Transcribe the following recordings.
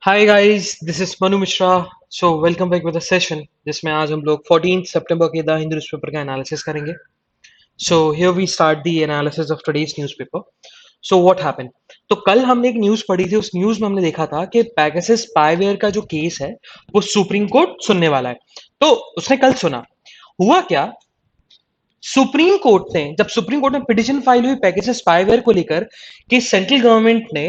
Hi guys, this is Manu Mishra. So welcome back with a session जिसमें आज हम लोग 14 सितंबर के द हिंदू न्यूज़पेपर का एनालिसिस करेंगे। So here we start the analysis of today's newspaper. So what happened? तो कल हमने एक न्यूज़ पढ़ी थी। उस न्यूज़ में हमने देखा था कि पैगासस स्पाईवेयर का जो केस है वो सुप्रीम कोर्ट सुनने वाला है। तो उसने कल सुना। हुआ क्या? सुप्रीम कोर्ट में पिटीशन फाइल हुई पैगासस स्पाईवेयर को लेकर कि सेंट्रल गवर्नमेंट ने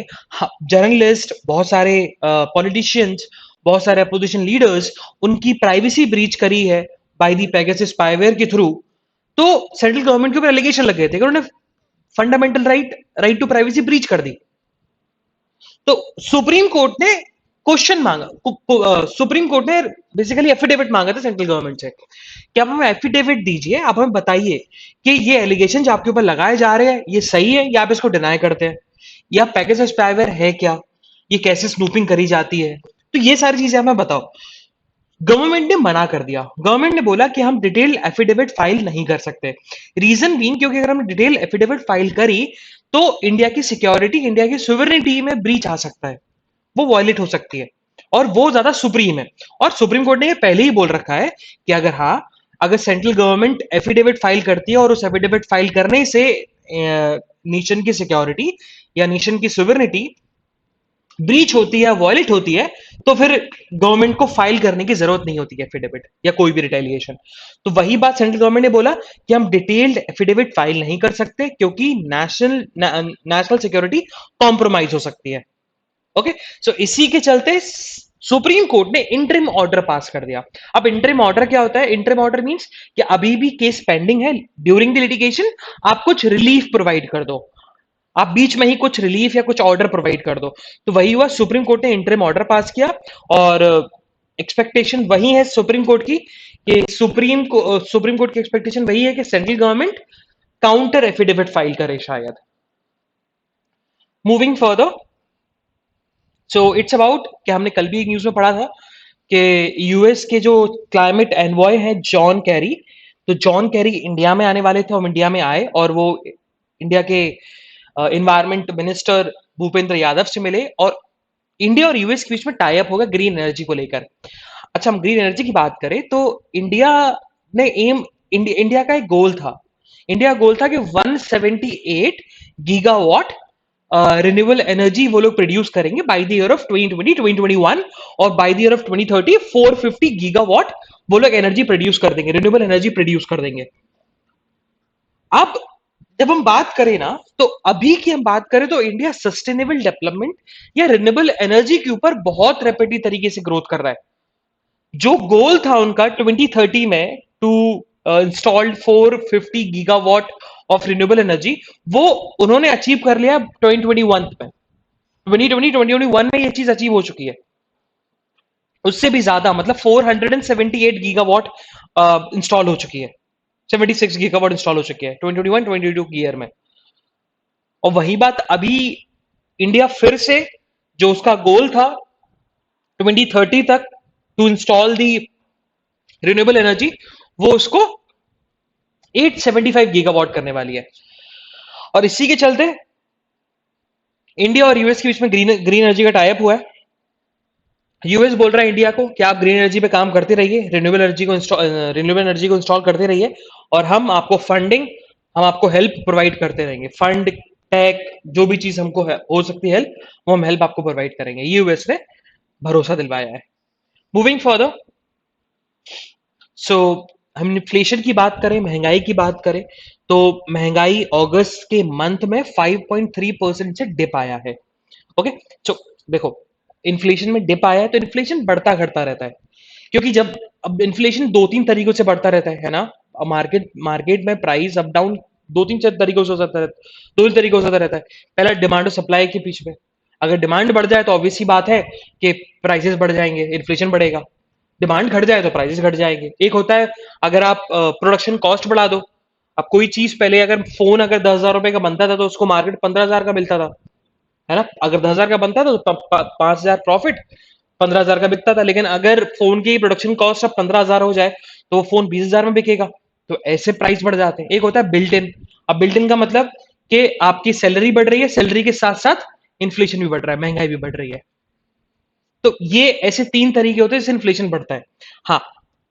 जर्नलिस्ट, बहुत सारे पॉलिटिशियंस, बहुत सारे अपोजिशन लीडर्स, उनकी प्राइवेसी ब्रीच करी है बाय दी पैगासस स्पाईवेयर के थ्रू। तो सेंट्रल गवर्नमेंट के ऊपर एलिगेशन लग गए थे कि उन्होंने fundamental right to privacy breach कर दी। तो सुप्रीम कोर्ट ने क्वेश्चन मांगा। सुप्रीम कोर्ट ने बेसिकली एफिडेविट मांगा था सेंट्रल गवर्नमेंट से कि आप हमें एफिडेविट दीजिए, आप हमें बताइए कि ये एलिगेशन जो आपके ऊपर लगाए जा रहे हैं ये सही है या आप इसको डिनाई करते हैं, या पैकेज स्पाईवेयर है क्या, ये कैसे स्नूपिंग करी जाती है। तो ये सारी चीजें हमें बताओ। गवर्नमेंट ने मना कर दिया। गवर्नमेंट ने बोला कि हम डिटेल एफिडेविट फाइल नहीं कर सकते। रीजन बीइंग, क्योंकि अगर हमने डिटेल एफिडेविट फाइल करी तो इंडिया की सिक्योरिटी, इंडिया की सोवरेनिटी में ब्रीच आ सकता है, वो वॉयलेट हो सकती है, और वो ज्यादा सुप्रीम है। और सुप्रीम कोर्ट ने ये पहले ही बोल रखा है कि अगर हाँ, अगर सेंट्रल गवर्नमेंट एफिडेविट फाइल करती है और उस एफिडेविट फाइल करने से नेशन की सिक्योरिटी या नेशन की सोवरेनिटी ब्रीच होती है, वॉयलेट होती है, तो फिर गवर्नमेंट को फाइल करने की जरूरत नहीं होती है एफिडेविट या कोई भी रिटेलिएशन। तो वही बात सेंट्रल गवर्नमेंट ने बोला कि हम डिटेल्ड एफिडेविट फाइल नहीं कर सकते क्योंकि नेशनल सिक्योरिटी कॉम्प्रोमाइज हो सकती है। ओके। सो इसी के चलते सुप्रीम कोर्ट ने इंटरिम ऑर्डर पास कर दिया। अब इंटरिम ऑर्डर क्या होता है? इंटरिम ऑर्डर मींस कि अभी भी केस पेंडिंग है, ड्यूरिंग द लिटिगेशन आप कुछ रिलीफ प्रोवाइड कर दो, आप बीच में ही कुछ रिलीफ या कुछ ऑर्डर प्रोवाइड कर दो। तो वही हुआ, सुप्रीम कोर्ट ने इंटरिम ऑर्डर पास किया। और एक्सपेक्टेशन वही है सुप्रीम कोर्ट की कि सुप्रीम कोर्ट की एक्सपेक्टेशन वही है कि central government counter affidavit file करे शायद। Moving further, so it's about कि हमने कल भी एक न्यूज में पढ़ा था कि यूएस के जो क्लाइमेट एनवॉय हैं जॉन कैरी, तो जॉन कैरी इंडिया में आने वाले थे और इंडिया में आए और वो इंडिया के इन्वायरमेंट मिनिस्टर भूपेंद्र यादव से मिले और इंडिया और यूएस के बीच में टाई अप होगा ग्रीन एनर्जी को लेकर। अच्छा, हम ग्रीन एनर्जी की बात करें तो इंडिया ने इंडिया का एक गोल था। इंडिया गोल था कि 178 गीगावाट रिन्यूएबल एनर्जी वो लोग प्रोड्यूस करेंगे बाय द ईयर ऑफ 2020 2021, और by the year of 2030 450 gigawatt वो लोग एनर्जी प्रोड्यूस कर देंगे, रिन्यूएबल एनर्जी प्रोड्यूस कर देंगे। अब जब हम बात करें ना, तो अभी की हम बात करें तो इंडिया सस्टेनेबल डेवलपमेंट या रिन्यूएबल एनर्जी के ऊपर बहुत रैपिडली तरीके से ग्रोथ कर रहा है। जो गोल था उनका 2030 में to installed 450 gigawatt of renewable energy, वो उन्होंने अचीव कर लिया 2021 में। 2021 में ये चीज अचीव हो चुकी है। उससे भी ज्यादा, मतलब 478 गीगावाट इंस्टॉल हो चुकी है, 76 गीगावाट इंस्टॉल हो चुकी है 2021-22 की ईयर में। और वही बात अभी इंडिया फिर से, जो उसका गोल था 2030 तक to install the renewable energy, वो उसको 875 गीगावाट करने वाली है। और इसी के चलते इंडिया और यूएस के बीच में ग्रीन ग्रीन एनर्जी का टाइप हुआ है। यूएस बोल रहा है इंडिया को कि आप ग्रीन एनर्जी पे काम करते रहिए, रिन्यूएबल एनर्जी को इंस्टॉल करते रहिए, और हम आपको फंडिंग, हम आपको हेल्प प्रोवाइड करते रहेंगे। फंड, टेक, जो भी चीज हमको हो सकती है हेल्प, वो हम हेल्प आपको प्रोवाइड करेंगे। ये यूएस ने भरोसा दिलवाया है। मूविंग फर्दर, सो हम इन्फ्लेशन की बात करें, महंगाई की बात करें, तो महंगाई अगस्त के मंथ में 5.3% से डिप आया है। ओके। सो देखो, इन्फ्लेशन में डिप आया है तो इन्फ्लेशन बढ़ता घटता रहता है, क्योंकि जब, अब इन्फ्लेशन दो तीन तरीकों से बढ़ता रहता है ना। मार्केट मार्केट में प्राइस अप डाउन दो तीन चार तरीकों से हो सकता है, दो तीन तरीकों से होता रहता है। पहला, डिमांड और सप्लाई के बीच में, अगर डिमांड बढ़ जाए तो ऑब्वियस सी बात है कि प्राइसेस बढ़ जाएंगे, इन्फ्लेशन बढ़ेगा। डिमांड घट जाए तो प्राइसेस घट जाएंगे। एक होता है अगर आप प्रोडक्शन कॉस्ट बढ़ा दो। अब कोई चीज, पहले अगर फोन अगर 10,000 रुपए का बनता था तो उसको मार्केट 15,000 का मिलता था, है ना। अगर 10,000 का बनता था तो 5,000 प्रॉफिट, 15,000 का बिकता था। लेकिन अगर फोन की प्रोडक्शन कॉस्ट अब 15,000 हो जाए तो वो फोन 20,000 में बिकेगा। तो ऐसे प्राइस बढ़ जाते हैं। एक होता है बिल्ट इन। अब बिल्ट इन का मतलब कि आपकी सैलरी बढ़ रही है, सैलरी के साथ साथ इन्फ्लेशन भी बढ़ रहा है, महंगाई भी बढ़ रही है। तो ये ऐसे 3 तरीके होते हैं जिससे इन्फ्लेशन बढ़ता है। हाँ,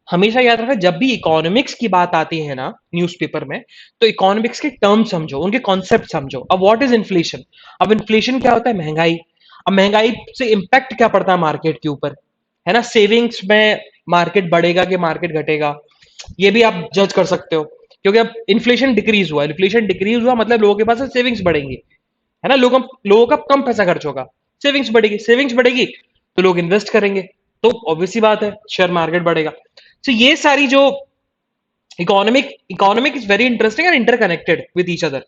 हमेशा याद रखना जब भी इकोनॉमिक्स की बात आती है ना न्यूज़पेपर में, तो इकोनॉमिक्स के टर्म समझो, उनके कॉन्सेप्ट समझो। अब व्हाट इज़ इन्फ्लेशन? अब इन्फ्लेशन क्या होता है? महँगाई। अब महँगाई से इम्पैक्ट क्या पड़ता है मार्केट के ऊपर? है ना? सेविंग्स में मार्केट बढ़ेगा कि मार्केट घटेगा? ये भी आप जज कर सकते हो। क्योंकि अब इन्फ्लेशन डिक्रीज़ हुआ मतलब लोगों के पास सेविंग्स बढ़ेंगी। है ना? लोगों का कम पैसा खर्च होगा, सेविंग्स बढ़ेगी तो लोग इन्वेस्ट करेंगे, तो ऑब्वियस सी बात है शेयर मार्केट बढ़ेगा। तो ये सारी जो economic is very interesting and interconnected with each other,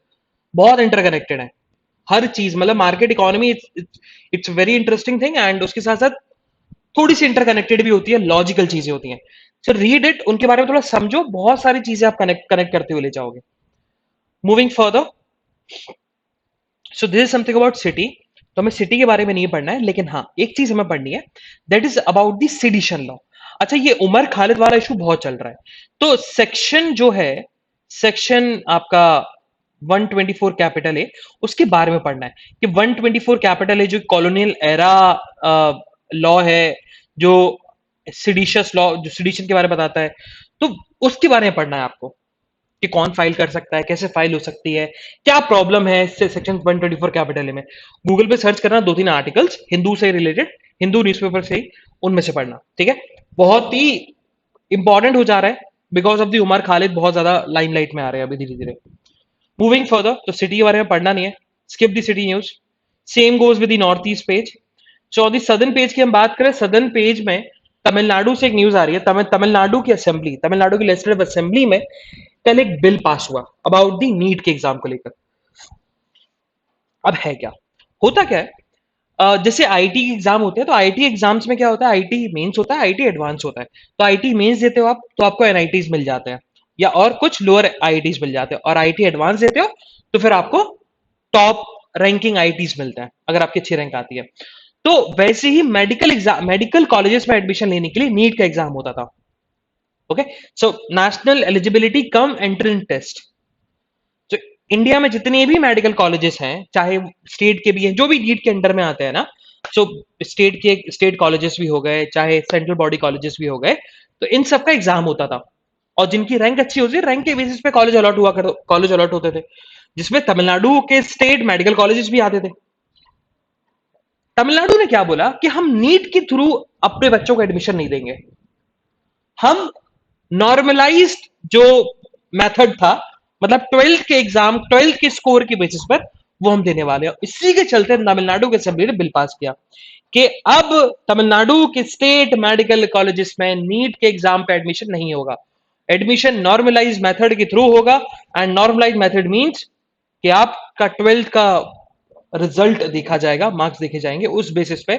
बहुत इंटरकनेक्टेड है हर चीज, मतलब market economy it's very interesting thing, and उसके साथ साथ थोड़ी सी इंटरकनेक्टेड भी होती है, लॉजिकल चीजें होती हैं। सो रीड इट, उनके बारे में थोड़ा समझो, बहुत सारी चीजें आप कनेक्ट कनेक्ट करते हुए ले जाओगे। Moving further, so this is something about city. तो हमें सिटी के बारे में नहीं पढ़ना है, लेकिन हाँ एक चीज हमें पढ़नी है, that is about the sedition law. अच्छा, ये उमर खालिद वाला इशू बहुत चल रहा है, तो सेक्शन जो है, सेक्शन आपका 124 कैपिटल है, उसके बारे में पढ़ना है कि 124 कैपिटल है जो कॉलोनियल एरा लॉ है, जो सिडिशियस लॉ, जो सिडिशन के बारे में बताता है, तो उसके बारे में पढ़ना है आपको कि कौन फाइल कर सकता है, कैसे फाइल हो सकती है, क्या प्रॉब्लम है इससे सेक्शन 124 कैपिटल में। गूगल पे सर्च करना 2-3 आर्टिकल्स हिंदू से रिलेटेड, हिंदू न्यूज़पेपर से ही, उनमें से पढ़ना, ठीक है। बहुत ही इंपॉर्टेंट हो जा रहा है because of the Umar Khalid, बहुत ज्यादा लाइमलाइट में आ रहे हैं अभी धीरे धीरे। मूविंग फर्दर, तो सिटी के बारे में पढ़ना नहीं है, skip the city news. Same goes with the north east page. So the southern page की हम बात करें, सदर्न पेज में तमिलनाडु से एक न्यूज आ रही है। तमिलनाडु की असेंबली, तमिलनाडु की लेजिस्लेटिव असेंबली में कल एक बिल पास हुआ अबाउट दी नीट के एग्जाम को लेकर। अब है क्या, होता क्या है, जैसे आईटी एग्जाम होते हैं, तो आईटी एग्जाम्स में क्या होता है, आईटी मेंस होता है, आईटी एडवांस होता है। तो आईटी मेंस देते हो आप तो आपको एनआईटीज मिल जाते हैं, या और कुछ लोअर आईआईटीज मिल जाते हैं, और आईटी एडवांस देते हो तो फिर आपको टॉप रैंकिंग आईआईटीज मिलता है अगर आपकी अच्छी रैंक आती है। तो वैसे ही मेडिकल एग्जाम, मेडिकल कॉलेजेस में एडमिशन लेने के लिए नीट का एग्जाम होता था। Okay, so national eligibility cum entrance test. तो इंडिया में जितने भी मेडिकल कॉलेजेस हैं, चाहे स्टेट के भी हैं, जो भी नीट के अंडर में आते हैं ना, सो स्टेट कॉलेजेस भी हो गए, चाहे सेंट्रल बॉडी कॉलेजेस भी हो गए, तो इन सब का एग्जाम होता था। और जिनकी रैंक अच्छी होती है, रैंक के बेसिस पे कॉलेज अलॉट होते थे, जिसमें तमिलनाडु के स्टेट मेडिकल कॉलेजेस भी आते थे। तमिलनाडु ने क्या बोला कि हम नीट के थ्रू अपने बच्चों को एडमिशन नहीं देंगे, हम नॉर्मलाइज्ड जो मेथड था, मतलब 12th के स्कोर के बेसिस पर वो हम देने वाले हैं। इसी के चलते तमिलनाडु की असेंबली ने बिल पास किया कि अब तमिलनाडु के स्टेट मेडिकल कॉलेजेस में नीट के एग्जाम पे एडमिशन नहीं होगा, एडमिशन नॉर्मलाइज मेथड के थ्रू होगा। एंड नॉर्मलाइज मेथड मींस कि आपका 12th का रिजल्ट देखा जाएगा, मार्क्स देखे जाएंगे, उस बेसिस पे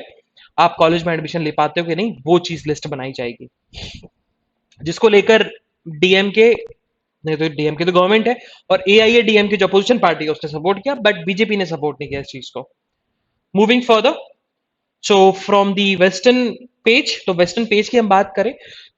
आप कॉलेज में एडमिशन ले पाते हो कि नहीं, वो चीज लिस्ट बनाई जाएगी, जिसको लेकर डीएमके, नहीं तो डीएमके तो गवर्नमेंट है, और एआईएडीएमके जो अपोजिशन पार्टी है उसने सपोर्ट किया, बट बीजेपी ने सपोर्ट नहीं किया इस चीज को। Moving further, so from the western page, तो वेस्टर्न पेज की हम बात करें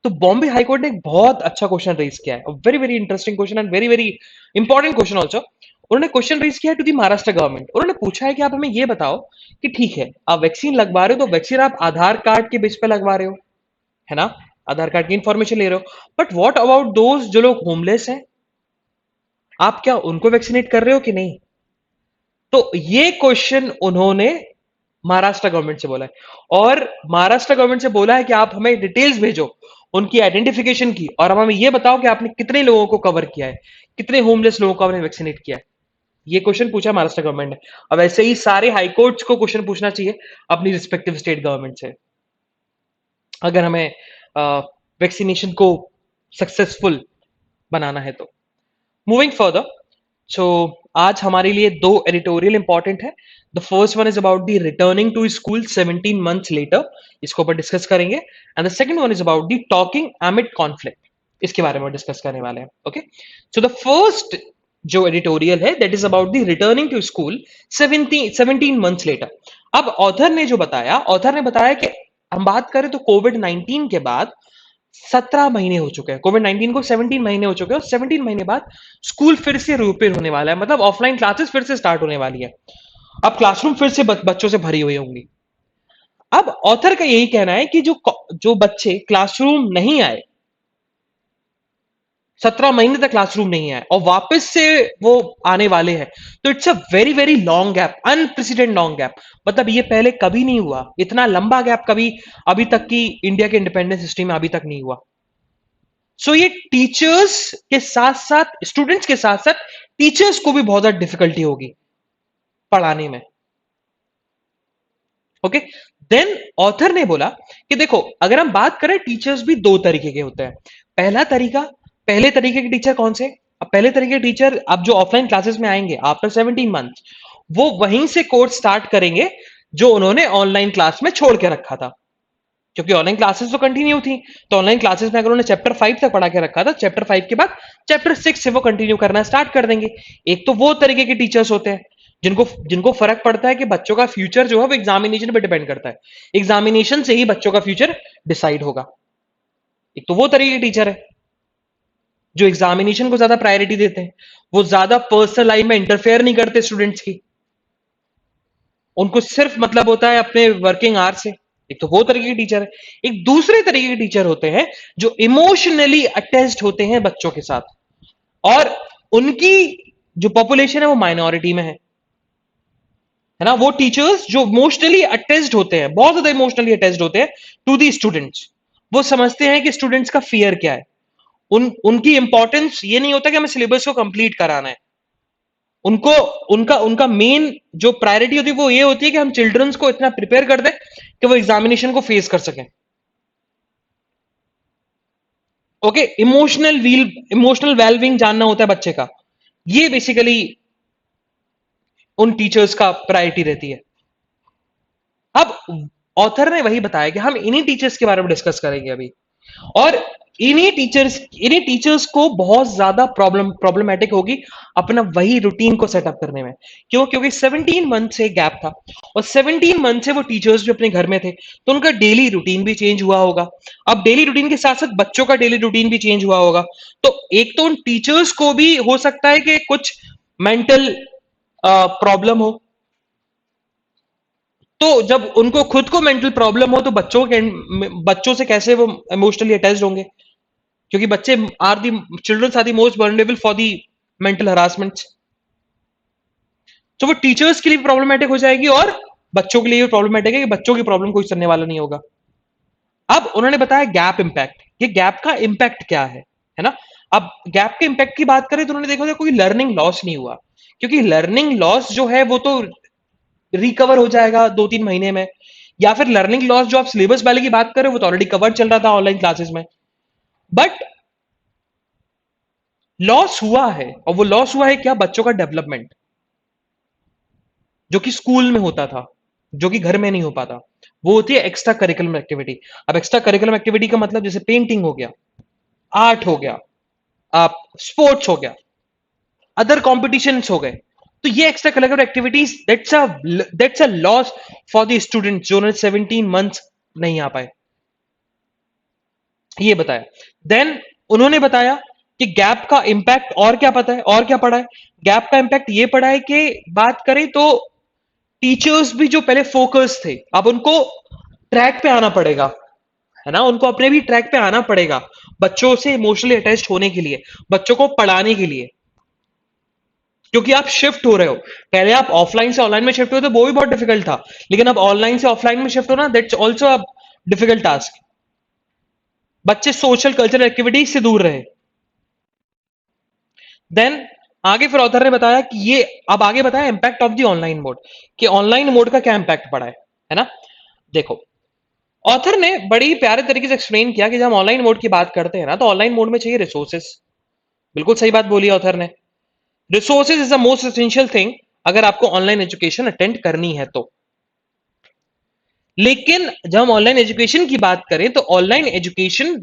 तो बॉम्बे हाईकोर्ट ने एक बहुत अच्छा क्वेश्चन रेज किया है, very very interesting question and very very important question also. उन्होंने क्वेश्चन रेज किया है टू दी महाराष्ट्र गवर्नमेंट। उन्होंने पूछा है कि आप हमें ये बताओ कि ठीक है आप वैक्सीन लगवा रहे हो, तो वैक्सीन आप आधार कार्ड के बेस पे लगवा रहे हो, है ना, आधार कार्ड की इंफॉर्मेशन ले रहे हो, बट व्हाट अबाउट दोज जो लोग होमलेस हैं, आप क्या उनको वैक्सीनेट कर रहे हो कि नहीं? तो ये क्वेश्चन उन्होंने महाराष्ट्र गवर्नमेंट से बोला है, और महाराष्ट्र गवर्नमेंट से बोला है कि आप हमें डिटेल्स भेजो उनकी आइडेंटिफिकेशन की, और हमें ये बताओ कि आपने कितने लोगों को कवर किया है, कितने होमलेस लोगों को आपने वैक्सीनेट किया है। ये क्वेश्चन पूछा महाराष्ट्र गवर्नमेंट ने। अब ऐसे ही सारे हाईकोर्ट्स को क्वेश्चन पूछना चाहिए अपनी रिस्पेक्टिव स्टेट गवर्नमेंट से, अगर हमें वैक्सीनेशन को सक्सेसफुल बनाना है तो। मूविंग फर्दर, सो आज हमारे लिए दो एडिटोरियल इंपॉर्टेंट है। The first one is about the returning to school 17 months later, इसको ऊपर डिस्कस करेंगे। And the second one is about the talking amid conflict, इसके बारे में डिस्कस करने वाले हैं। ओके, सो द फर्स्ट जो एडिटोरियल है that is about the returning to school 17 months later. अब ऑथर ने बताया कि हम बात करें तो कोविड-19 के बाद 17 महीने हो चुके हैं, कोविड-19 को 17 महीने हो चुके हैं, और 17 महीने बाद स्कूल फिर से रीओपन होने वाला है, मतलब ऑफलाइन क्लासेस फिर से स्टार्ट होने वाली है। अब क्लासरूम फिर से बच्चों से भरी हुई होंगी। अब ऑथर का यही कहना है कि जो बच्चे क्लासरूम नहीं आए, 17 महीने तक क्लासरूम नहीं आए और वापस से वो आने वाले हैं, तो it's a very very long gap, unprecedented long gap. मतलब ये पहले कभी नहीं हुआ, इतना लंबा गैप कभी अभी तक की इंडिया के इंडिपेंडेंस हिस्ट्री में अभी तक नहीं हुआ। सो ये टीचर्स के साथ साथ, स्टूडेंट्स के साथ साथ टीचर्स को भी बहुत ज्यादा डिफिकल्टी होगी पढ़ाने में। ओके, देन ऑथर ने बोला कि देखो, अगर हम बात करें, टीचर्स भी दो तरीके के होते हैं। पहला तरीका, पहले तरीके के टीचर कौन से? अब पहले तरीके के टीचर, अब जो ऑफलाइन क्लासेस में आएंगे आफ्टर 17 मंथ, वो वहीं से कोर्स स्टार्ट करेंगे जो उन्होंने ऑनलाइन क्लास में छोड़ के रखा था, क्योंकि ऑनलाइन क्लासेस तो कंटिन्यू थी। तो ऑनलाइन क्लासेस में अगर उन्होंने चैप्टर 5 तक पढ़ा के रखा था, चैप्टर 5 के बाद चैप्टर 6 से वो कंटिन्यू करना स्टार्ट कर देंगे। एक तो वो तरीके के टीचर्स होते हैं जिनको जिनको फर्क पड़ता है कि बच्चों का फ्यूचर जो है वो एग्जामिनेशन पे डिपेंड करता है, एग्जामिनेशन से ही बच्चों का फ्यूचर डिसाइड होगा। एक तो वो तरीके के टीचर है जो एग्जामिनेशन को ज्यादा प्रायोरिटी देते हैं, वो ज्यादा पर्सनल लाइफ में इंटरफेयर नहीं करते स्टूडेंट्स की, उनको सिर्फ मतलब होता है अपने वर्किंग आवर्स से। एक तो वो तरीके के टीचर है। एक दूसरे तरीके के टीचर होते हैं जो इमोशनली अटैच्ड होते हैं बच्चों के साथ, और उनकी जो पॉपुलेशन है वो माइनॉरिटी में है ना। वो टीचर्स जो इमोशनली अटैच्ड होते हैं, बहुत ज्यादा इमोशनली अटैच्ड होते हैं टू दी स्टूडेंट्स। वो समझते हैं कि स्टूडेंट्स का फियर क्या है। उनकी इंपॉर्टेंस ये नहीं होता कि हमें सिलेबस को कंप्लीट कराना है। उनको उनका उनका मेन जो प्रायोरिटी होती है वो ये होती है कि हम चिल्ड्रंस को इतना प्रिपेयर कर दें कि वो एग्जामिनेशन को फेस कर सकें। ओके, इमोशनल वेलबींग जानना होता है बच्चे का, ये बेसिकली उन टीचर्स का प्रायोरिटी रहती है। अब ऑथर ने वही बताया कि हम इन्हीं टीचर्स के बारे में डिस्कस करेंगे अभी, और इन्हीं टीचर्स को बहुत ज्यादा प्रॉब्लमेटिक होगी अपना वही रूटीन को सेटअप करने में। क्यों? क्योंकि 17 मंथ से गैप था, और 17 मंथ से वो टीचर्स भी अपने घर में थे, तो उनका डेली रूटीन भी चेंज हुआ होगा। अब डेली रूटीन के साथ साथ बच्चों का डेली रूटीन भी चेंज हुआ होगा। तो एक तो उन टीचर्स को भी हो सकता है कि कुछ मेंटल प्रॉब्लम हो, तो जब उनको खुद को मेंटल प्रॉब्लम हो तो बच्चों से कैसे वो इमोशनली अटैच्ड होंगे? क्योंकि बच्चे are the childrens are the most vulnerable for the mental harassment. तो वो टीचर्स के लिए भी प्रॉब्लमेटिक हो जाएगी और बच्चों के लिए भी प्रॉब्लमेटिक है कि बच्चों की प्रॉब्लम कोई सुनने वाला नहीं होगा। अब उन्होंने बताया गैप इंपैक्ट, ये गैप का इंपैक्ट क्या है ना। अब गैप के इंपैक्ट की बात करें तो उन्होंने देखा था कोई लर्निंग लॉस नहीं हुआ, क्योंकि लर्निंग लॉस जो है वो तो रिकवर हो जाएगा 2-3 महीने में। या फिर लर्निंग लॉस जो आप सिलेबस वाले की बात करें वो तो ऑलरेडी कवर चल रहा था ऑनलाइन क्लासेस में। बट लॉस हुआ है, और वो लॉस हुआ है क्या? बच्चों का डेवलपमेंट, जो कि स्कूल में होता था, जो कि घर में नहीं हो पाता, वो होती है एक्स्ट्रा करिकुलम एक्टिविटी। अब एक्स्ट्रा करिकुलम एक्टिविटी का मतलब जैसे पेंटिंग हो गया, आर्ट हो गया, आप स्पोर्ट्स हो गया, अदर कॉम्पिटिशन्स हो गए। तो ये extra curricular activities, that's a loss for the student जो 17 मंथ नहीं आ पाए, ये बताया। देन उन्होंने बताया कि गैप का इंपैक्ट और क्या पता है, और क्या पड़ा है। गैप का इंपैक्ट ये पड़ा है कि बात करें तो टीचर्स भी जो पहले फोकस थे, अब उनको ट्रैक पे आना पड़ेगा, है ना। उनको अपने भी ट्रैक पे आना पड़ेगा बच्चों से इमोशनली अटैच्ड होने के लिए, बच्चों को पढ़ाने के लिए, क्योंकि आप शिफ्ट हो रहे हो। पहले आप ऑफलाइन से ऑनलाइन में शिफ्ट हुए तो वो भी बहुत डिफिकल्ट था, लेकिन अब ऑनलाइन से ऑफलाइन में शिफ्ट होना, that's also a difficult task. बच्चे सोशल कल्चरल एक्टिविटीज से दूर रहे। देन आगे फिर ऑथर ने बताया कि ये, अब आगे बताया impact of the online mode, कि ऑनलाइन मोड का क्या इंपैक्ट पड़ा है ना। देखो, ऑथर ने बड़ी प्यारे तरीके से एक्सप्लेन किया कि जब हम ऑनलाइन मोड की बात करते हैं ना, तो ऑनलाइन मोड में चाहिए रिसोर्सेस। बिल्कुल सही बात बोली ऑथर ने, resources is the most essential thing अगर आपको ऑनलाइन एजुकेशन अटेंड करनी है तो। लेकिन जब हम ऑनलाइन एजुकेशन की बात करें तो ऑनलाइन एजुकेशन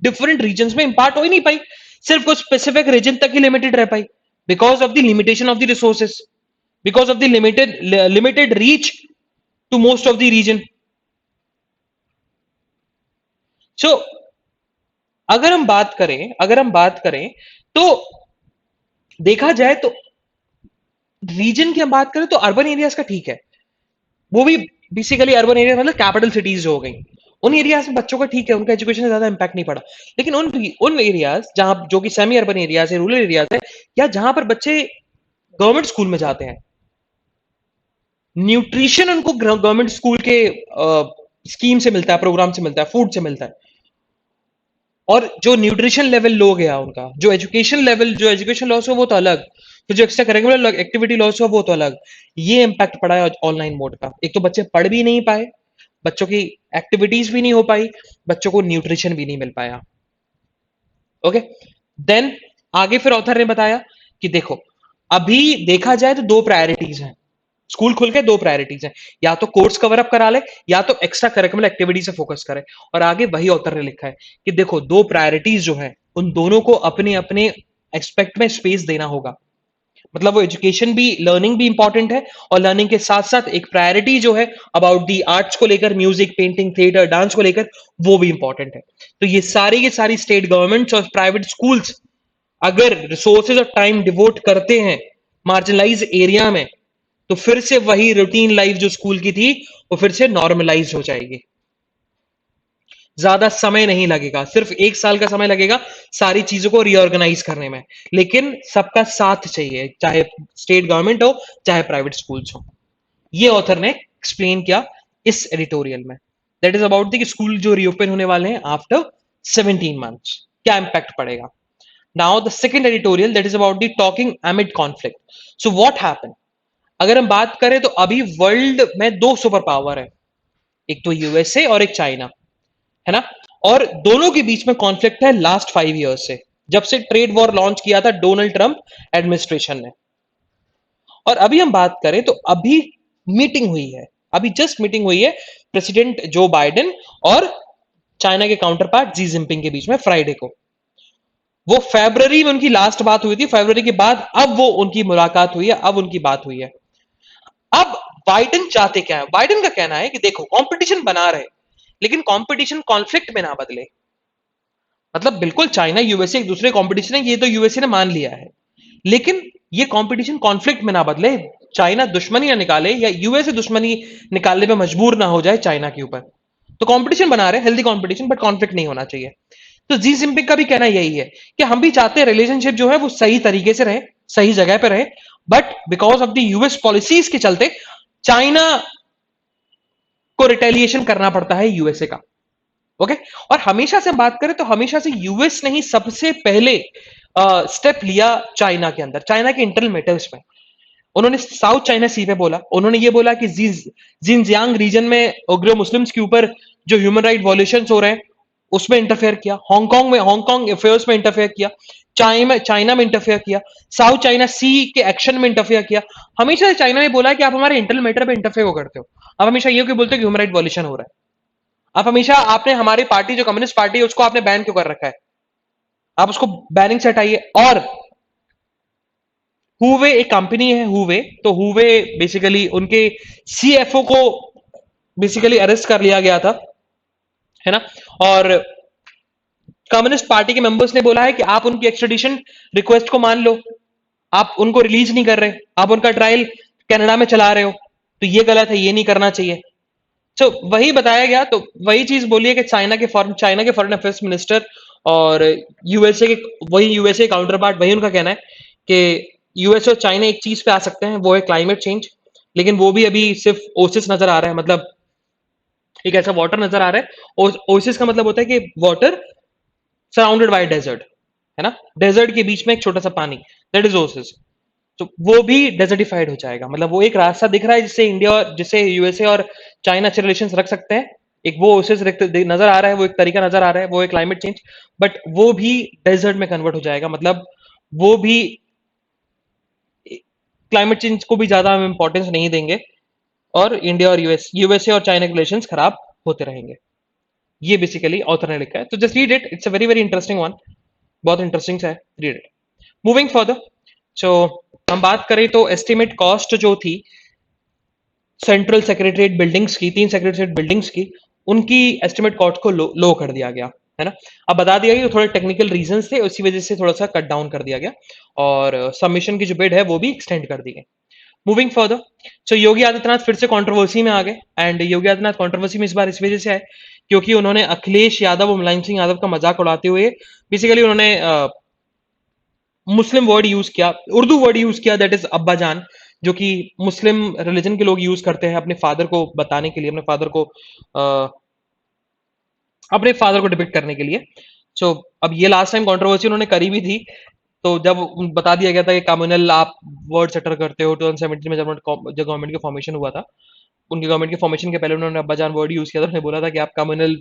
डिफरेंट रीजन में इंपार्ट हो ही नहीं पाई, सिर्फ कुछ स्पेसिफिक रीजन तक ही लिमिटेड रह पाई, because of the limitation of the resources, because of the limited reach to most of the region. So अगर हम बात करें तो देखा जाए तो रीजन की हम बात करें तो अर्बन एरियाज का ठीक है, वो भी बेसिकली अर्बन एरिया मतलब कैपिटल सिटीज जो हो गई, उन एरियाज में बच्चों का ठीक है, उनका एजुकेशन से ज्यादा इंपैक्ट नहीं पड़ा। लेकिन उन एरियाज जहां जो कि सेमी अर्बन एरियाज है, रूरल एरियाज है, या जहां पर बच्चे गवर्नमेंट स्कूल में जाते हैं, न्यूट्रिशन उनको गवर्नमेंट स्कूल के स्कीम से मिलता है, प्रोग्राम से मिलता है, फूड से मिलता है, और जो न्यूट्रिशन लेवल लो गया उनका, जो एजुकेशन लेवल, जो एजुकेशन लॉस हुआ वो तो अलग, तो जो एक्स्ट्रा करिकुलर एक्टिविटी लॉस हुआ वो तो अलग, ये इंपैक्ट पड़ा है ऑनलाइन मोड का। एक तो बच्चे पढ़ भी नहीं पाए, बच्चों की एक्टिविटीज भी नहीं हो पाई, बच्चों को न्यूट्रिशन भी नहीं मिल पाया। ओके, देन आगे फिर ऑथर ने बताया कि देखो, अभी देखा जाए तो दो प्रायोरिटीज हैं, स्कूल खुल के दो प्रायोरिटीज हैं, या तो कोर्स कवर अप करा ले, या तो एक्स्ट्रा करिकुलर एक्टिविटी से फोकस करे। और आगे वही ऑथर ने लिखा है कि देखो, दो प्रायोरिटीज जो है उन दोनों को अपने अपने एक्सपेक्ट में स्पेस देना होगा। मतलब वो एजुकेशन भी, लर्निंग भी इंपॉर्टेंट है, और लर्निंग के साथ साथ एक प्रायोरिटी जो है अबाउट दी आर्ट्स को लेकर, म्यूजिक, पेंटिंग, थिएटर, डांस को लेकर, वो भी इंपॉर्टेंट है। तो ये सारी की सारी स्टेट गवर्नमेंट्स और प्राइवेट स्कूल्स अगर रिसोर्सेज और टाइम डिवोट करते हैं मार्जिनलाइज एरिया में, तो फिर से वही रूटीन लाइफ जो स्कूल की थी वो फिर से नॉर्मलाइज हो जाएगी। ज्यादा समय नहीं लगेगा, सिर्फ 1 साल का समय लगेगा सारी चीजों को रीऑर्गेनाइज करने में, लेकिन सबका साथ चाहिए, चाहे स्टेट गवर्नमेंट हो चाहे प्राइवेट स्कूल्स हो। ये ऑथर ने एक्सप्लेन किया इस एडिटोरियल में। That is about the school जो रीओपन होने वाले हैं आफ्टर 17 मंथ्स, क्या इंपैक्ट पड़ेगा। Now the second editorial, that is about the talking amid conflict. So what happen, अगर हम बात करें तो अभी वर्ल्ड में दो सुपर पावर है, एक तो यूएसए और एक चाइना, है ना। और दोनों के बीच में कॉन्फ्लिक्ट है लास्ट 5 ईयर्स से, जब से ट्रेड वॉर लॉन्च किया था डोनाल्ड ट्रंप एडमिनिस्ट्रेशन ने। और अभी हम बात करें तो अभी मीटिंग हुई है, अभी जस्ट मीटिंग हुई है प्रेसिडेंट जो बाइडेन और चाइना के काउंटर पार्ट जी जिनपिंग के बीच में फ्राइडे को। वो फरवरी में उनकी लास्ट बात हुई थी, फरवरी के बाद अब वो उनकी मुलाकात हुई है, अब उनकी बात हुई है। अब बाइडेन चाहते क्या है, बाइडेन का कहना है कि देखो, कंपटीशन बना रहे, लेकिन कंपटीशन कॉन्फ्लिक्ट में ना बदले। मतलब बिल्कुल चाइना यूएसए एक दूसरे कंपटीशन है, ये तो यूएसए ने मान लिया है, लेकिन ये कंपटीशन कॉन्फ्लिक्ट में ना बदले, चाइना दुश्मनी ना निकाले या यूएसए दुश्मनी निकालने में मजबूर ना हो जाए चाइना के ऊपर। तो कंपटीशन बना रहे, हेल्दी कंपटीशन, बट कॉन्फ्लिक्ट नहीं होना चाहिए। तो जी जिनपिंग का भी कहना यही है कि हम भी चाहते हैं रिलेशनशिप जो है वो सही तरीके से रहे, सही जगह पे रहे, but because of the US policies के चलते चाइना को रिटेलिएशन करना पड़ता है यूएसए का। ओके, और हमेशा से बात करें तो हमेशा से यूएस ने ही सबसे पहले स्टेप लिया चाइना के अंदर, चाइना के इंटरनल मैटर्स में। उन्होंने साउथ चाइना सी पे बोला, उन्होंने ये बोला कि जिनजियांग रीजन में उग्र मुस्लिम्स के ऊपर जो ह्यूमन राइट वॉल्यूशंस हो रहे हैं उसमें इंटरफेयर किया, हांगकांग अफेयर्स में इंटरफेयर किया, चाइना में इंटरफेयर किया, साउथ चाइना सी के एक्शन में इंटरफेयर किया। हमेशा से चाइना ने बोला कि आप हमारे इंटरनल मैटर पे इंटरफेयर करते हो, आप हमेशा ये क्यों बोलते हो कि ह्यूमन राइट वॉल्यूशन हो रहा है, आप हमेशा, आपने हमारी पार्टी जो कम्युनिस्ट पार्टी है उसको आपने बैन क्यों कर रखा है, आप उसको बैनिंग से हटाइए। और हुवे एक कंपनी है, हुवे, तो हुवे बेसिकली उनके सीएफओ को बेसिकली अरेस्ट कर लिया गया था, है ना। और कम्युनिस्ट पार्टी के मेंबर्स ने बोला है कि आप उनकी एक्स्ट्रेडिशन रिक्वेस्ट को मान लो, आप उनको रिलीज नहीं कर रहे, आप उनका ट्रायल कनाडा में चला रहे हो, तो ये गलत है, ये नहीं करना चाहिए। तो वही बताया गया, तो वही चीज बोली है कि चाइना के फॉरेन अफेयर्स मिनिस्टर और यूएसए के, वही यूएसए काउंटर पार्ट, वही उनका कहना है कि यूएसए और चाइना एक चीज पे आ सकते हैं, वो है क्लाइमेट चेंज। लेकिन वो भी अभी सिर्फ ओसिस नजर आ रहा है, मतलब एक ऐसा वाटर नजर आ रहा है। ओसिस का मतलब होता है कि वाटर सराउंडेड बाय डेजर्ट, है ना, डेजर्ट के बीच में एक छोटा सा पानी, दैट इज ओसिस। तो वो भी डेजर्टिफाइड हो जाएगा, मतलब वो एक रास्ता दिख रहा है जिससे इंडिया, जिससे यूएसए और चाइना अच्छे रिलेशन रख सकते हैं। एक वो ओसिस नजर आ रहा है, वो एक तरीका नजर आ रहा है, वो है क्लाइमेट चेंज, बट वो भी डेजर्ट में कन्वर्ट हो जाएगा, मतलब वो भी क्लाइमेट चेंज को भी ज्यादा हम इंपॉर्टेंस नहीं देंगे, और इंडिया और यूएसए और चाइना के रिलेशन खराब होते रहेंगे। ये बेसिकली ऑथर ने लिखा है, तो just read it, it's a very very interesting one, बहुत इंटरेस्टिंग सा है, रीड इट। मूविंग फर्दर, सो हम बात करें तो एस्टिमेट कॉस्ट जो थी सेंट्रल सेक्रेटरीट बिल्डिंग्स की, 3 सेक्रेटरीट बिल्डिंग्स की, उनकी एस्टिमेट कॉस्ट को लो कर दिया गया, है ना। अब बता दिया गया, थोड़े टेक्निकल रीजंस थे, उसी वजह से थोड़ा सा कट डाउन कर दिया गया, और सबमिशन की जो बिड है वो भी एक्सटेंड कर दी गई। मूविंग फर्दर, सो योगी आदित्यनाथ फिर से कंट्रोवर्सी में आ गए, एंड योगी आदित्यनाथ कंट्रोवर्सी में इस बार इस वजह से आए क्योंकि उन्होंने अखिलेश यादव और मुलायम सिंह यादव का मजाक उड़ाते हुए बेसिकली उन्होंने मुस्लिम वर्ड यूज किया, उर्दू वर्ड यूज किया, दैट इज अब्बा जान, जो कि मुस्लिम रिलीजन के लोग यूज करते हैं अपने फादर को बताने के लिए, अपने फादर को डिपिक्ट करने के लिए। सो अब ये लास्ट टाइम कंट्रोवर्सी उन्होंने करी भी थी, तो जब बता दिया गया था कि कम्युनल आप वर्ड सेटर करते हो 2017 में, जब गवर्नमेंट का फॉर्मेशन हुआ था, उनकी गवर्नमेंट के फॉर्मेशन के पहले उन्होंने अब्बाजान वर्ड यूज किया था, उन्होंने बोला था कि आप कम्युनल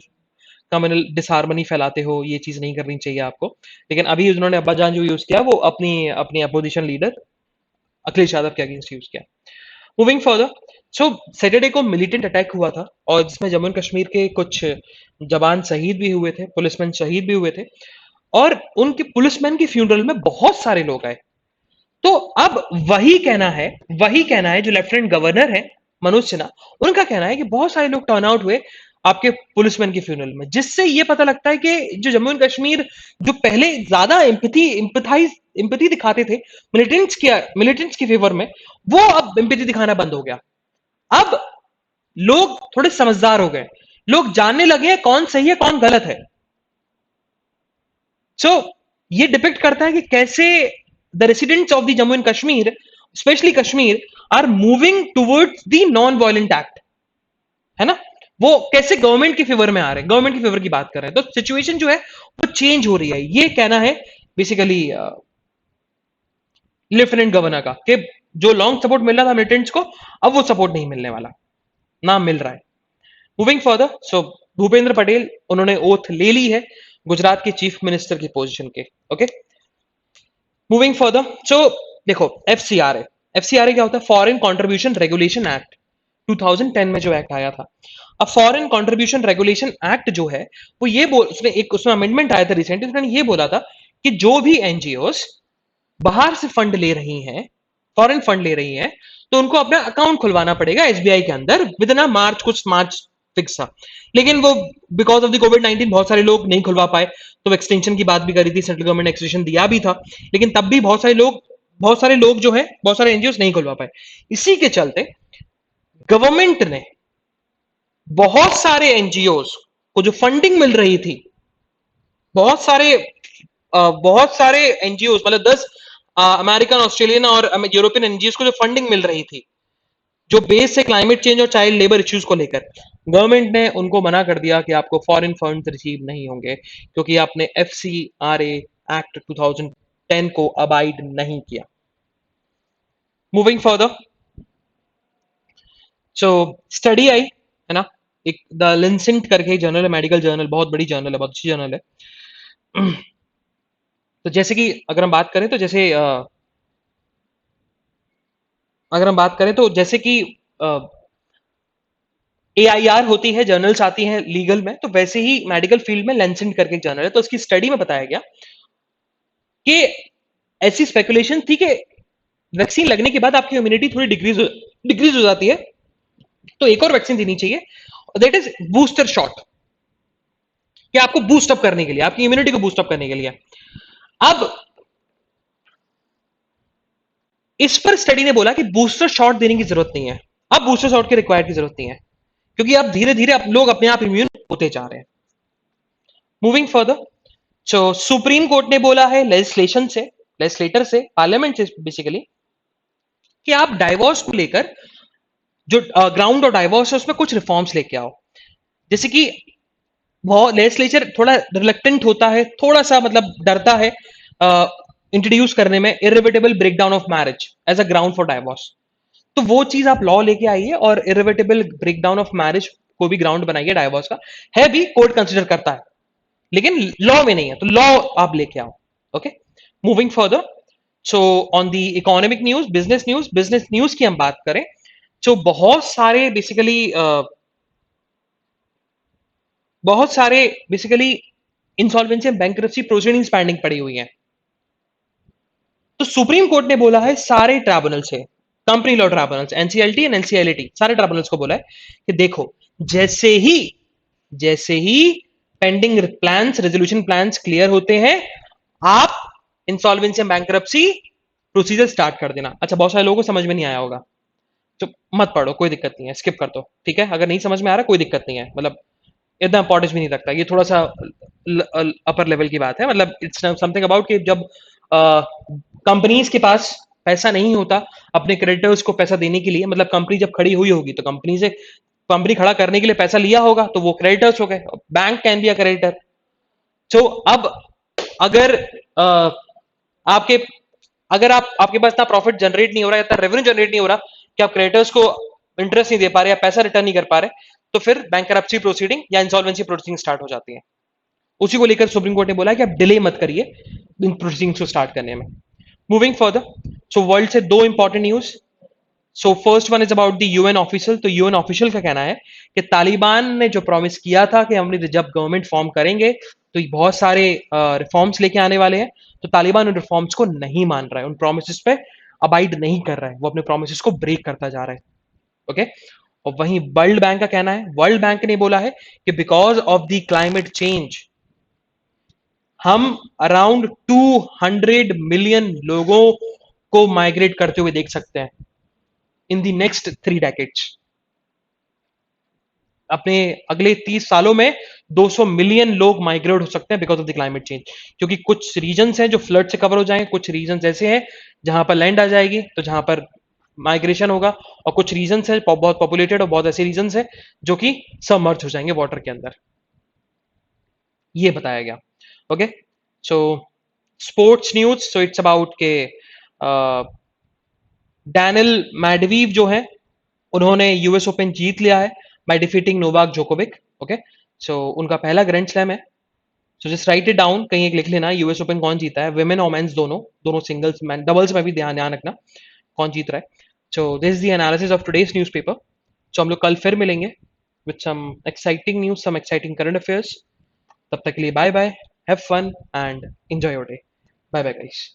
कम्युनल डिसहार्मनी फैलाते हो, ये चीज नहीं करनी चाहिए आपको। लेकिन अभी उन्होंने अब्बाजान जो यूज किया वो अपनी अपनी अपोजिशन लीडर अखिलेश यादव के अगेंस्ट यूज किया। मूविंग फर्दर, सो सैटरडे को मिलिटेंट अटैक हुआ था और जिसमें जम्मू एंड कश्मीर के कुछ जवान शहीद भी हुए थे, पुलिसमैन शहीद भी हुए थे, और उनके पुलिसमैन की फ्यूनरल में बहुत सारे लोग आए। तो अब वही कहना है जो लेफ्टिनेंट गवर्नर है मनोज सिन्हा, उनका कहना है कि बहुत सारे लोग टर्न आउट हुए आपके पुलिसमैन के फ्यूनरल में, जिससे ये पता लगता है कि जो जम्मू एंड कश्मीर जो पहले ज्यादा एम्पथी दिखाते थे मिलिटेंट्स के फेवर में, वो अब एम्पथी दिखाना बंद हो गया। अब लोग थोड़े समझदार हो गए, लोग जानने लगे हैं कौन सही है कौन गलत है। सो ये डिपिक्ट करता है कि कैसे the residents of the Jammu and Kashmir, specially Kashmir, are moving towards the non violent act, है ना, वो कैसे गवर्नमेंट के फेवर में आ रहे हैं, गवर्नमेंट के फेवर की बात कर रहे हैं। तो सिचुएशन जो है वो चेंज हो रही है, ये कहना है बेसिकली लेफ्टिनेंट गवर्नर का, कि जो लॉन्ग सपोर्ट मिल रहा था मिलिटेंट्स को, अब वो सपोर्ट नहीं मिलने वाला, ना मिल रहा है। मूविंग फर्दर, सो भूपेंद्र पटेल उन्होंने ओथ ले ली है गुजरात के चीफ मिनिस्टर की पोजीशन के। ओके, मूविंग फर्दर, सो देखो एफसीआरए क्या होता है? फॉरेन कंट्रीब्यूशन रेगुलेशन एक्ट 2010 में जो एक्ट आया था। अब फॉरेन कंट्रीब्यूशन रेगुलेशन एक्ट जो है वो ये उसमें अमेंडमेंट आया था रिसेंटली, उसने ये बोला था कि जो भी एनजीओस बाहर से फंड ले रही हैं, फॉरेन फंड ले रही हैं, तो उनको अपना अकाउंट खुलवाना पड़ेगा एसबीआई के अंदर विद इन कुछ मार्च फिक्स था। लेकिन वो बिकॉज ऑफ द कोविड-19 बहुत सारे लोग नहीं खुलवा पाए, तो एक्सटेंशन की बात भी करी थी, सेंट्रल गवर्नमेंट ने एक्सटेंशन दिया भी था, लेकिन तब भी बहुत सारे लोग जो है, बहुत सारे एनजीओ नहीं खुलवा पाए। इसी के चलते गवर्नमेंट ने बहुत सारे एनजीओ को जो फंडिंग मिल रही थी, बहुत सारे एनजीओ मतलब 10 अमेरिकन, ऑस्ट्रेलियन और यूरोपियन एनजीओ को जो फंडिंग मिल रही थी, जो बेस है क्लाइमेट चेंज और चाइल्ड लेबर इश्यूज को लेकर, गवर्नमेंट ने उनको मना कर दिया कि आपको फॉरेन फंड्स रिसीव नहीं होंगे क्योंकि आपने एफसीआरए एक्ट 2010 को अबाइड नहीं किया। मूविंग फर्दर, सो स्टडी आई है ना, एक द लिंसेंट करके जर्नल है, मेडिकल जर्नल, बहुत बड़ी जर्नल है, बहुत अच्छी जर्नल है। तो जैसे कि अगर हम बात करें तो जैसे कि एआईआर होती है, जर्नल्स आती हैं लीगल में, तो वैसे ही मेडिकल फील्ड में लेंसेंट करके एक जर्नल है। तो उसकी स्टडी में बताया गया कि ऐसी स्पेकुलेशन थी कि वैक्सीन लगने के बाद आपकी इम्यूनिटी थोड़ी डिक्रीज हो जाती है, तो एक और वैक्सीन देनी चाहिए, दैट इज बूस्टर शॉट, कि आपको बूस्ट अप करने के लिए, आपकी इम्यूनिटी को बूस्ट अप करने के लिए। अब इस पर स्टडी ने बोला कि बूस्टर शॉट देने की जरूरत नहीं है, अब बूस्टर शॉट के रिक्वायर की जरूरत नहीं है, क्योंकि अब धीरे धीरे लोग अपने आप इम्यून होते जा रहे हैं। मूविंग फर्दर, सो सुप्रीम कोर्ट ने बोला है लेजिस्लेटर से, पार्लियामेंट से बेसिकली, कि आप डाइवोर्स को लेकर जो ग्राउंड और डाइवोर्स है उसमें कुछ रिफॉर्म्स लेके आओ। जैसे कि बहुत लेजिस्लेचर थोड़ा रिलक्टेंट होता है, थोड़ा सा मतलब डरता है इंट्रोड्यूस करने में irreversible breakdown of marriage as a ground for divorce. तो वो चीज आप लॉ लेके आइए और इरिवर्सिबल ब्रेकडाउन ऑफ मैरिज को भी ग्राउंड बनाइए डाइवोर्स का, है भी कोर्ट कंसिडर करता है, लेकिन लॉ में नहीं है, तो लॉ आप लेके आओ। Okay, moving further, so on the economic news, business news की हम बात करें, तो बहुत सारे basically insolvency and bankruptcy proceedings pending पड़ी हुई हैं। तो सुप्रीम कोर्ट ने बोला है सारे ट्राइब्यूनल से, company law tribunals, NCLT and NCLT, सारे ट्राइब्यूनल्स को बोला है कि देखो, जैसे ही pending plans, resolution plans clear होते हैं, आप insolvency and bankruptcy procedure start कर देना। अच्छा, बहुत सारे लोगों को समझ में नहीं आया होगा, तो मत पढ़ो, कोई दिक्कत नहीं है, स्किप कर दो, ठीक है? अगर नहीं समझ में आ रहा कोई दिक्कत नहीं है, मतलब इतना इंपॉर्टेंस भी नहीं रखता, ये थोड़ा सा अपर लेवल की बात है, मतलब इट्स समथिंग अबाउट कि जब कंपनीज के पास पैसा नहीं होता अपने क्रेडिटर्स को पैसा देने के लिए, मतलब कंपनी जब खड़ी हुई होगी तो कंपनी से, कंपनी खड़ा करने के लिए पैसा लिया होगा तो वो क्रेडिटर्स हो गए, bank can be a creditor. तो अब अगर आपके, अगर आपके पास इतना प्रॉफिट जनरेट नहीं हो रहा है, इतना रेवेन्यू जनरेट नहीं हो रहा कि आप क्रेडिटर्स को इंटरेस्ट नहीं दे पा रहे या पैसा रिटर्न नहीं कर पा रहे, तो फिर बैंकरप्सी प्रोसीडिंग या इंसॉल्वेंसी प्रोसीडिंग स्टार्ट हो जाती है। उसी को लेकर सुप्रीम कोर्ट ने बोला कि आप डिले मत करिए इन प्रोसीडिंग्स को स्टार्ट करने में। मूविंग फर्दर, सो वर्ल्ड से दो important news. So first one is about the UN official. तो यूएन ऑफिशियल का कहना है कि तालिबान ने जो प्रॉमिस किया था कि हमने जब गवर्नमेंट फॉर्म करेंगे तो बहुत सारे रिफॉर्म्स लेके आने वाले हैं, तो तालिबान उन रिफॉर्म्स को नहीं मान रहा है, उन प्रोमिस पे अबाइड नहीं कर रहा है, वो अपने प्रोमिस को ब्रेक करता जा रहा है। ओके। और वहीं वर्ल्ड बैंक का कहना है, वर्ल्ड बैंक ने बोला है कि because of the climate change हम अराउंड 200 मिलियन लोगों को माइग्रेट करते हुए देख सकते हैं इन द नेक्स्ट 3 डेकेड्स। अपने अगले 30 सालों में 200 मिलियन लोग माइग्रेट हो सकते हैं because of the climate change, क्योंकि कुछ रीजन्स हैं जो फ्लड से कवर हो जाएंगे, कुछ रीजन्स ऐसे हैं जहां पर लैंड आ जाएगी तो जहां पर माइग्रेशन होगा, और कुछ रीजन्स है बहुत पॉपुलेटेड और बहुत ऐसे रीजन्स है जो कि सबमर्ज हो जाएंगे वाटर के अंदर, ये बताया गया। Okay. So sports news, so it's about के डैनियल मैडवीव जो है उन्होंने यूएस ओपन जीत लिया है by defeating Novak Djokovic. Okay. So उनका पहला ग्रैंड स्लैम है। So just write it down, कहीं एक लिख लेना, यूएस ओपन कौन जीता है, विमेन और मेंस दोनों, दोनों सिंगल्स मैन डबल्स में भी ध्यान ध्यान रखना कौन जीत रहा है। So this is the analysis of today's newspaper. So हम लोग कल फिर मिलेंगे with some exciting news, some exciting current affairs. तब तक के लिए bye bye, have fun and enjoy your day. Bye bye guys.